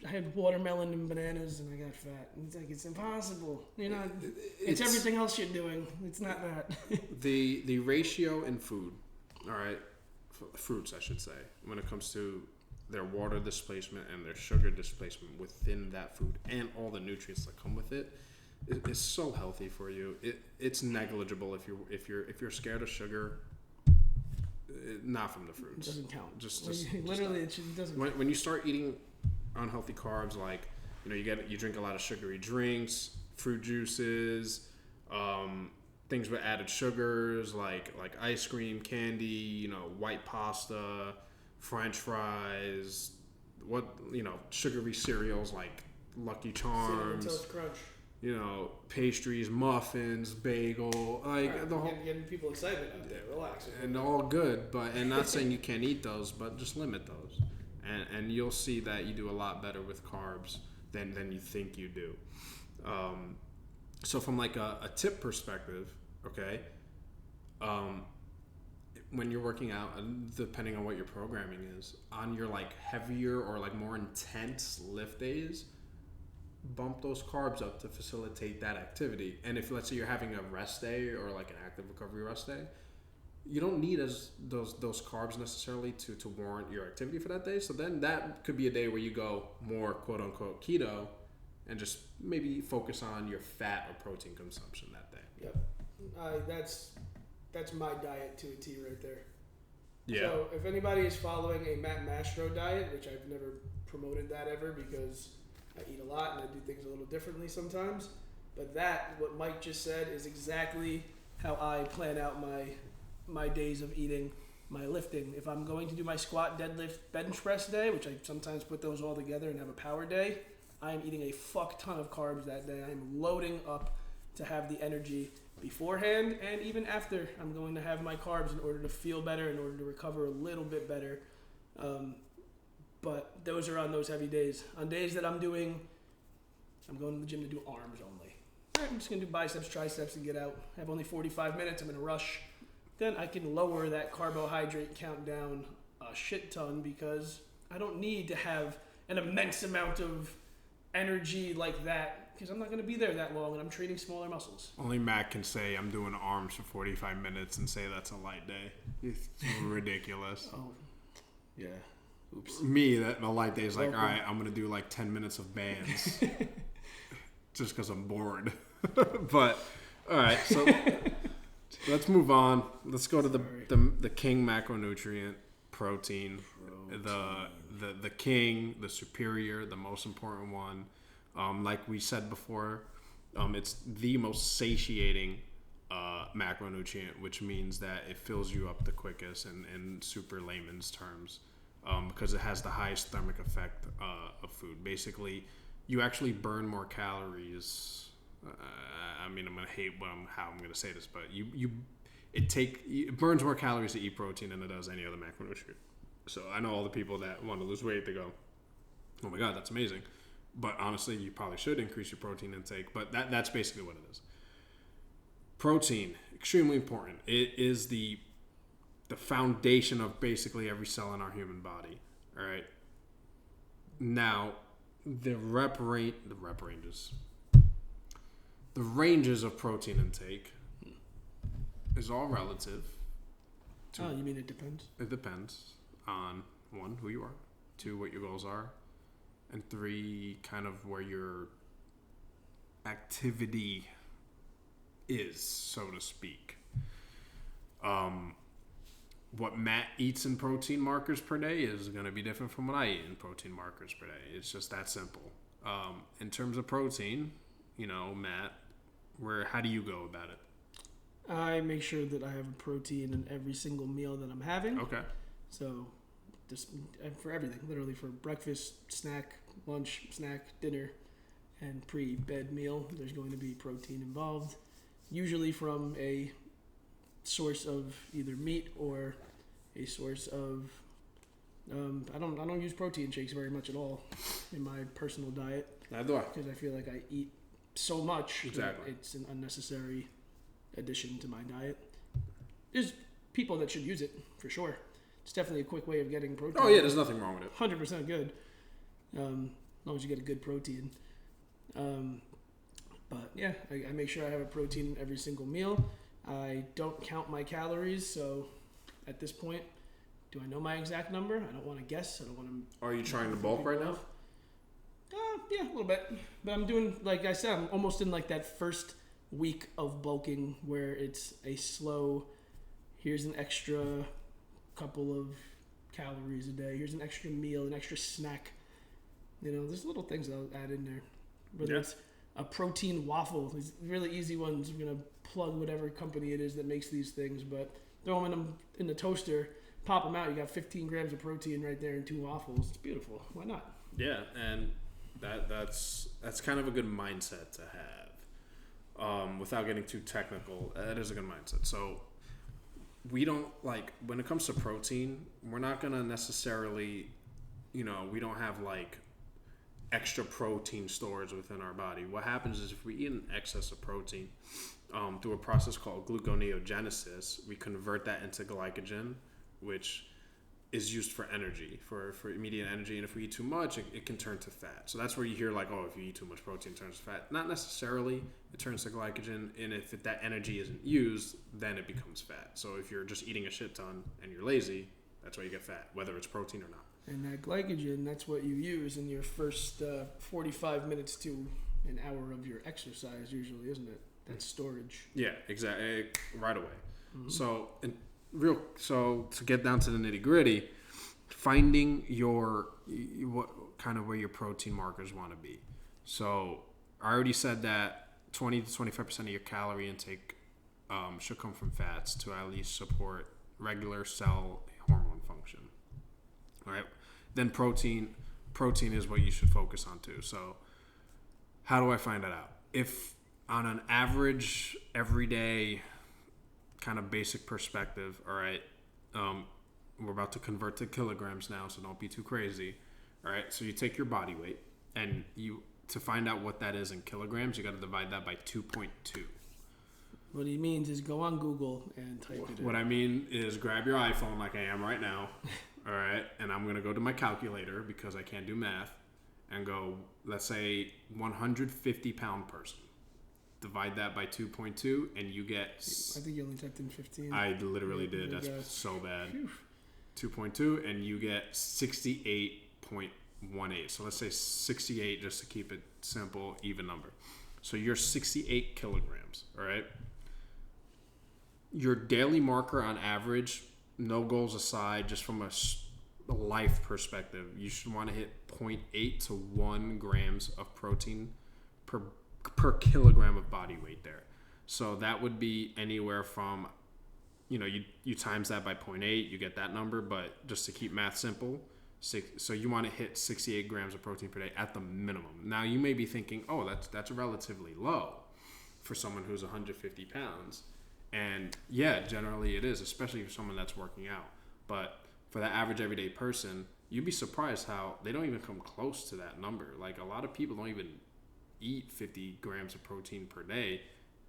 had watermelon and bananas, and I got fat. And it's like it's impossible. You know, it's everything else you're doing. It's not that. the ratio in food, all right, fruits I should say, when it comes to their water displacement and their sugar displacement within that food and all the nutrients that come with it is so healthy for you. It's negligible if you're scared of sugar. Not from the fruits. It doesn't count. Just literally, it doesn't. When you start eating unhealthy carbs, like you drink a lot of sugary drinks, fruit juices, things with added sugars like ice cream, candy, white pasta, French fries, sugary cereals like Lucky Charms, Cinnamon Toast Crunch. Pastries, muffins, bagel, the whole. Getting people excited out there. Relax. And all good, and not saying you can't eat those, but just limit those, and you'll see that you do a lot better with carbs than you think you do. So from like a tip perspective, okay, when you're working out, depending on what your programming is, on your like heavier or like more intense lift days, bump those carbs up to facilitate that activity. And if let's say you're having a rest day or like an active recovery rest day, you don't need those carbs necessarily to warrant your activity for that day. So then that could be a day where you go more quote unquote keto and just maybe focus on your fat or protein consumption that day. Yep. That's my diet to a T right there. Yeah. So if anybody is following a Matt Mastro diet, which I've never promoted that ever because I eat a lot and I do things a little differently sometimes. But what Mike just said is exactly how I plan out my days of eating, my lifting. If I'm going to do my squat, deadlift, bench press day, which I sometimes put those all together and have a power day, I am eating a fuck ton of carbs that day. I'm loading up to have the energy beforehand and even after. I'm going to have my carbs in order to feel better, in order to recover a little bit better. But those are on those heavy days. On days that I'm going to the gym to do arms only. I'm just going to do biceps, triceps, and get out. I have only 45 minutes. I'm in a rush. Then I can lower that carbohydrate count down a shit ton because I don't need to have an immense amount of energy like that because I'm not going to be there that long and I'm training smaller muscles. Only Matt can say I'm doing arms for 45 minutes and say that's a light day. It's ridiculous. Oh, yeah. Oops. Me, that a light day is like, all right, I'm going to do like 10 minutes of bands just because I'm bored. But, all right, so let's move on. Let's go to the king macronutrient, protein. The king, the superior, the most important one. Like we said before, it's the most satiating macronutrient, which means that it fills you up the quickest in super layman's terms. Because it has the highest thermic effect of food. Basically, you actually burn more calories. I'm gonna hate how I'm gonna say this, but it burns more calories to eat protein than it does any other macronutrient. So I know all the people that want to lose weight, they go, "Oh my God, that's amazing," but honestly, you probably should increase your protein intake. But that's basically what it is. Protein, extremely important. It is the foundation of basically every cell in our human body. All right. Now, the ranges of protein intake is all relative. You mean it depends? It depends on 1, who you are, 2, what your goals are, and 3, kind of where your activity is, so to speak. What Matt eats in protein markers per day is going to be different from what I eat in protein markers per day. It's just that simple. In terms of protein, Matt, how do you go about it? I make sure that I have a protein in every single meal that I'm having. Okay. So, just for everything, literally for breakfast, snack, lunch, snack, dinner, and pre-bed meal, there's going to be protein involved. usually from a source of either meat or a source of I don't use protein shakes very much at all in my personal diet. Neither do I. Because I feel like I eat so much Exactly. that it's an unnecessary addition to my diet. There's people that should use it for sure. It's definitely a quick way of getting protein. Oh yeah, there's nothing wrong with it. 100% good. As long as you get a good protein. But yeah, I make sure I have a protein in every single meal. I don't count my calories, so at this point, do I know my exact number? I don't want to guess. I don't want to. Are you trying to bulk right now? Yeah, a little bit. But I'm doing, like I said, I'm almost in like that first week of bulking where it's a slow, here's an extra couple of calories a day. Here's an extra meal, an extra snack. You know, there's little things I'll add in there. Whether it's a protein waffle. These really easy ones. I'm going to plug whatever company it is that makes these things, but throw them in the toaster, pop them out. You got 15 grams of protein right there in 2 waffles. It's beautiful. Why not? Yeah, and that's kind of a good mindset to have. Without getting too technical, that is a good mindset. So we don't, like, when it comes to protein, we're not going to necessarily, we don't have like extra protein stores within our body. What happens is if we eat an excess of protein through a process called gluconeogenesis, we convert that into glycogen, which is used for energy, for immediate energy. And if we eat too much, it can turn to fat. So that's where you hear like, oh, if you eat too much protein, it turns to fat. Not necessarily. It turns to glycogen. And if that energy isn't used, then it becomes fat. So if you're just eating a shit ton and you're lazy, that's why you get fat, whether it's protein or not. And that glycogen, that's what you use in your first 45 minutes to an hour of your exercise usually, isn't it? That's storage. Yeah, exactly. Right away. Mm-hmm. So to get down to the nitty gritty, finding what kind of where your protein markers want to be. So I already said that 20 to 25% of your calorie intake should come from fats to at least support regular cell hormone function. All right. Then protein is what you should focus on too. So how do I find that out? If on an average, everyday, kind of basic perspective, all right, we're about to convert to kilograms now, so don't be too crazy. All right, so you take your body weight, and to find out what that is in kilograms, you got to divide that by 2.2. What he means is go on Google and type it in. What I mean is grab your iPhone like I am right now, all right, and I'm going to go to my calculator because I can't do math, and go, let's say, 150-pound person. Divide that by 2.2, and you get... I think you only typed in 15. I literally did. That's so bad. 2.2, and you get 68.18. So let's say 68, just to keep it simple, even number. So you're 68 kilograms, all right? Your daily marker on average, no goals aside, just from a life perspective, you should want to hit 0.8 to 1 grams of protein per kilogram of body weight there. So that would be anywhere from, you times that by 0.8, you get that number, but just to keep math simple, so you want to hit 68 grams of protein per day at the minimum. Now you may be thinking, oh, that's relatively low for someone who's 150 pounds. And yeah, generally it is, especially for someone that's working out. But for the average everyday person, you'd be surprised how they don't even come close to that number. Like a lot of people don't even eat 50 grams of protein per day.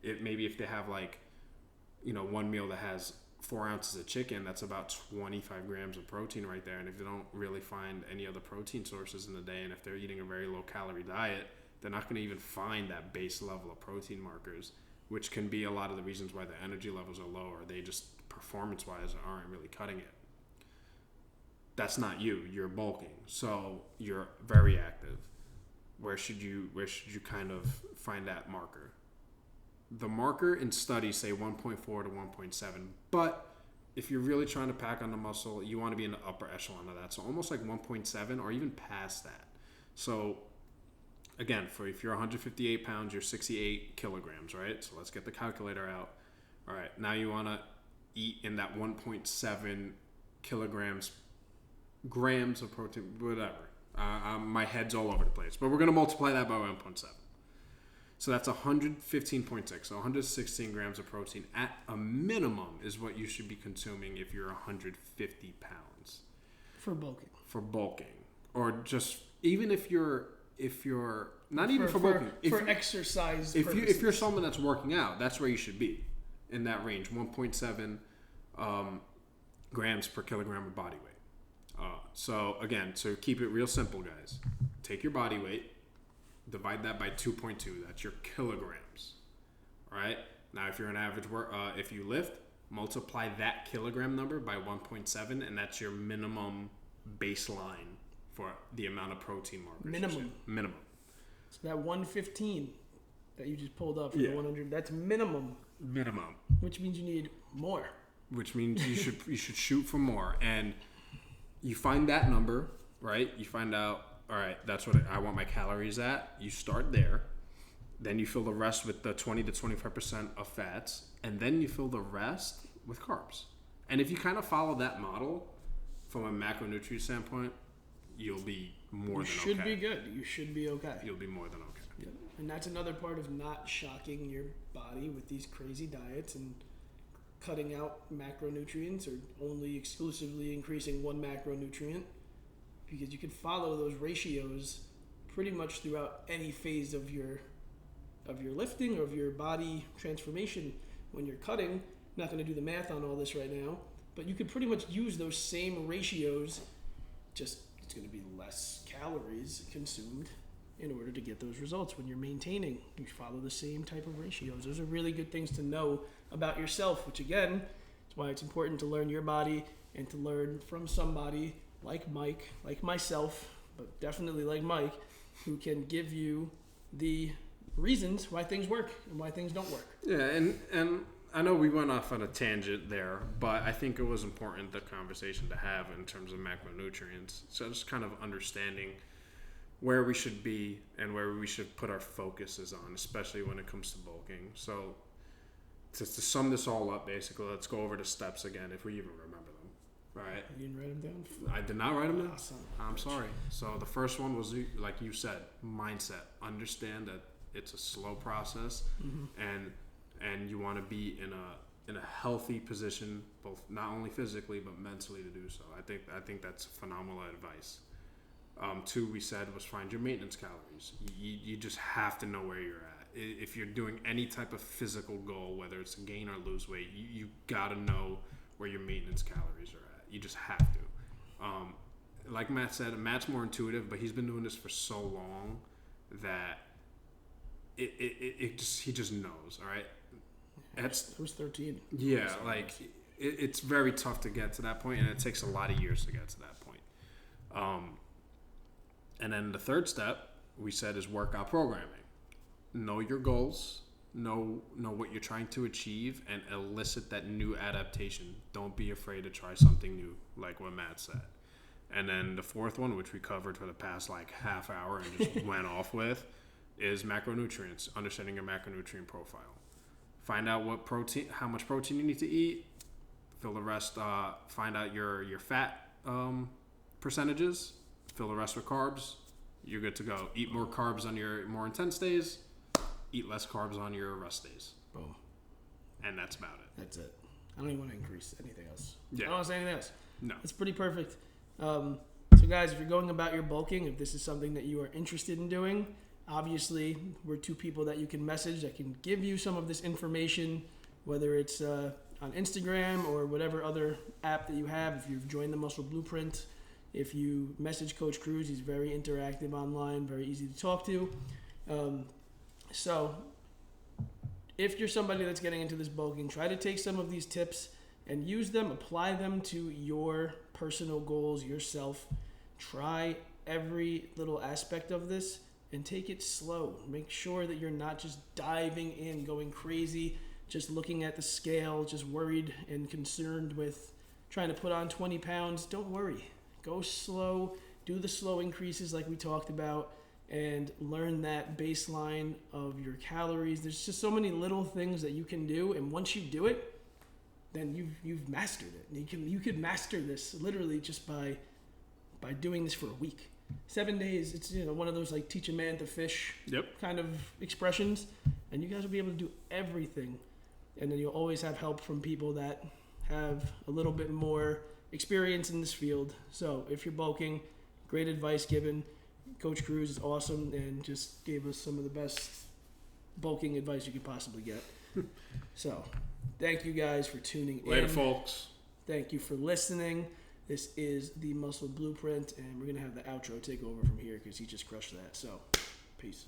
Maybe if they have one meal that has 4 ounces of chicken, that's about 25 grams of protein right there. And if they don't really find any other protein sources in the day, and if they're eating a very low calorie diet, they're not going to even find that base level of protein markers, which can be a lot of the reasons why the energy levels are low, or they just performance wise aren't really cutting it. That's not you. You're bulking, so you're very active. Where should you kind of find that marker? The marker in studies say 1.4 to 1.7, but if you're really trying to pack on the muscle, you want to be in the upper echelon of that. So almost like 1.7 or even past that. So again, if you're 158 pounds, you're 68 kilograms, right? So let's get the calculator out. All right, now you want to eat in that 1.7 grams of protein, whatever. My head's all over the place, but we're going to multiply that by 1.7. So that's 115.6. So 116 grams of protein at a minimum is what you should be consuming if you're 150 pounds. For bulking. For bulking. Or just, even if you're not even for bulking. For exercise purposes. If you're someone that's working out, that's where you should be. In that range, 1.7 grams per kilogram of body weight. So keep it real simple, guys. Take your body weight, divide that by 2.2. That's your kilograms. All right. Now, if you're an average if you lift, multiply that kilogram number by 1.7, and that's your minimum baseline for the amount of protein markers. Minimum. So that 115 that you just pulled up for the 100, that's minimum. Minimum. Which means you need more. Which means you should shoot for more, and you find that number, right? You find out, all right, that's what I want my calories at. You start there, then you fill the rest with the 20 to 25% of fats, and then you fill the rest with carbs. And if you kind of follow that model from a macronutrient standpoint, you'll be more than okay. You should be good. You should be okay. You'll be more than okay. Yep. And that's another part of not shocking your body with these crazy diets and cutting out macronutrients or only exclusively increasing one macronutrient, because you can follow those ratios pretty much throughout any phase of your lifting or of your body transformation. When you're cutting, I'm not going to do the math on all this right now, but you could pretty much use those same ratios, just it's going to be less calories consumed in order to get those results. When you're maintaining, you follow the same type of ratios. Those are really good things to know about yourself, which again is why it's important to learn your body and to learn from somebody like Mike, like myself, but definitely like Mike, who can give you the reasons why things work and why things don't work. Yeah, and I know we went off on a tangent there, but I think it was important, the conversation to have in terms of macronutrients. So just kind of understanding where we should be and where we should put our focuses on, especially when it comes to bulking. So to sum this all up, basically, let's go over the steps again, if we even remember them. Right? You didn't write them down? I did not write them down. Awesome. I'm sorry. So the first one was, like you said, mindset. Understand that it's a slow process, and you want to be in a healthy position, both not only physically but mentally, to do so. I think that's phenomenal advice. 2, we said, was find your maintenance calories. You just have to know where you're at. If you're doing any type of physical goal, whether it's gain or lose weight, you got to know where your maintenance calories are at. You just have to. Like Matt said, Matt's more intuitive, but he's been doing this for so long that he just knows. All right. It was 13. Yeah, like it's very tough to get to that point, and it takes a lot of years to get to that point. And then the third step we said is workout programming. Know your goals, know what you're trying to achieve, and elicit that new adaptation. Don't be afraid to try something new, like what Matt said. And then the fourth one, which we covered for the past like half hour and just went off with, is macronutrients. Understanding your macronutrient profile. Find out how much protein you need to eat. Fill the rest. Find out your fat percentages. Fill the rest with carbs. You're good to go. Eat more carbs on your more intense days. Eat less carbs on your rest days. Boom. And that's about it. That's it. I don't even want to increase anything else. Yeah. I don't want to say anything else. No. It's pretty perfect. So guys, if you're going about your bulking, if this is something that you are interested in doing, obviously we're 2 people that you can message that can give you some of this information, whether it's on Instagram or whatever other app that you have. If you've joined the Muscle Blueprint, if you message Coach Cruz, he's very interactive online, very easy to talk to. So if you're somebody that's getting into this bulking, try to take some of these tips and use them, apply them to your personal goals, yourself. Try every little aspect of this and take it slow. Make sure that you're not just diving in, going crazy, just looking at the scale, just worried and concerned with trying to put on 20 pounds. Don't worry. Go slow. Do the slow increases like we talked about, and learn that baseline of your calories. There's just so many little things that you can do, and once you do it, then you've mastered it. You could master this literally just by doing this for a week. 7 days. It's one of those like teach a man to fish kind of expressions, and you guys will be able to do everything. And then you'll always have help from people that have a little bit more experience in this field. So if you're bulking, great advice given. Coach Cruz is awesome and just gave us some of the best bulking advice you could possibly get. So thank you guys for tuning in. Later, folks. Thank you for listening. This is the Muscle Blueprint, and we're going to have the outro take over from here because he just crushed that. So, peace.